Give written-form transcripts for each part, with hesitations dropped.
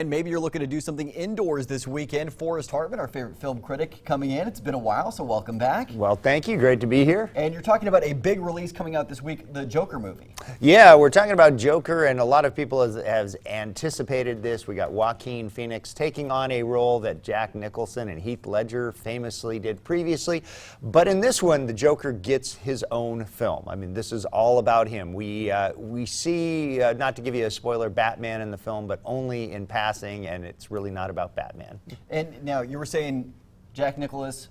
And maybe you're looking to do something indoors this weekend. Forrest Hartman, our favorite film critic, coming in. It's been a while, so welcome back. Well, thank you. Great to be here. And you're talking about a big release coming out this week, the Joker movie. Yeah, we're talking about Joker, and a lot of people has anticipated this. We got Joaquin Phoenix taking on a role that Jack Nicholson and Heath Ledger famously did previously. But in this one, the Joker gets his own film. I mean, this is all about him. We see, not to give you a spoiler, Batman in the film, but only in passing, and it's really not about Batman. And now, you were saying Jack Nicholson,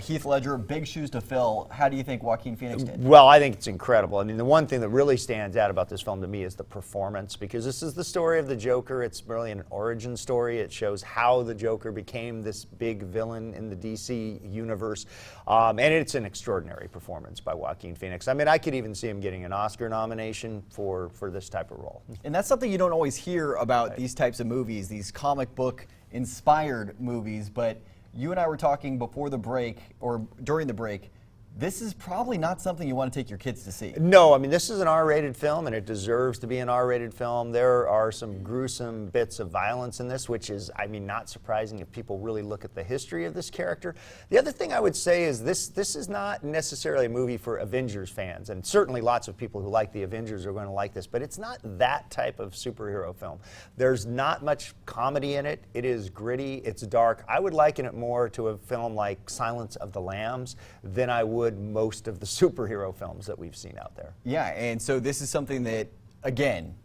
Heath Ledger, big shoes to fill. How do you think Joaquin Phoenix did? Well, I think it's incredible. I mean, the one thing that really stands out about this film to me is the performance, because this is the story of the Joker. It's really an origin story. It shows how the Joker became this big villain in the DC universe. And it's an extraordinary performance by Joaquin Phoenix. I mean, I could even see him getting an Oscar nomination for this type of role. And that's something you don't always hear about these types of movies, these comic book inspired movies, but you and I were talking before the break, or during the break, this is probably not something you want to take your kids to see. No, I mean, this is an R-rated film, and it deserves to be an R-rated film. There are some gruesome bits of violence in this, which is, I mean, not surprising if people really look at the history of this character. The other thing I would say is this is not necessarily a movie for Avengers fans, and certainly lots of people who like the Avengers are going to like this, but it's not that type of superhero film. There's not much comedy in it. It is gritty. It's dark. I would liken it more to a film like Silence of the Lambs than I would most of the superhero films that we've seen out there. Yeah, and so this is something that, again,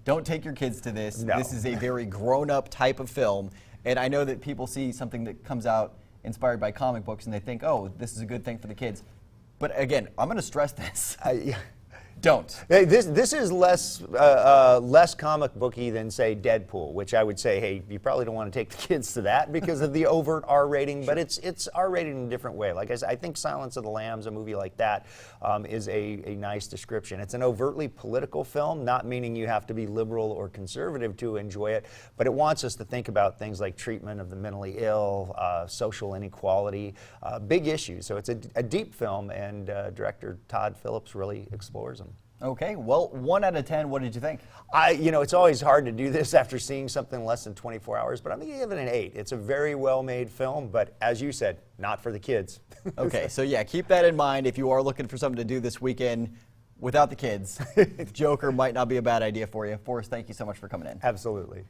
don't take your kids to this. No. This is a very grown-up type of film, and I know that people see something that comes out inspired by comic books and they think, oh, this is a good thing for the kids. But again, I'm going to stress this. Don't. Hey, this is less comic booky than, say, Deadpool, which I would say, hey, you probably don't want to take the kids to that because of the overt R rating, but it's R rated in a different way. Like I said, I think Silence of the Lambs, a movie like that, is a nice description. It's an overtly political film, not meaning you have to be liberal or conservative to enjoy it, but it wants us to think about things like treatment of the mentally ill, social inequality, big issues. So it's a deep film, and director Todd Phillips really explores them. Okay, well, 1 out of 10, what did you think? You know, it's always hard to do this after seeing something less than 24 hours, but I'm going to give it an 8. It's a very well-made film, but as you said, not for the kids. Okay, so yeah, keep that in mind if you are looking for something to do this weekend without the kids. Joker might not be a bad idea for you. Forrest, thank you so much for coming in. Absolutely.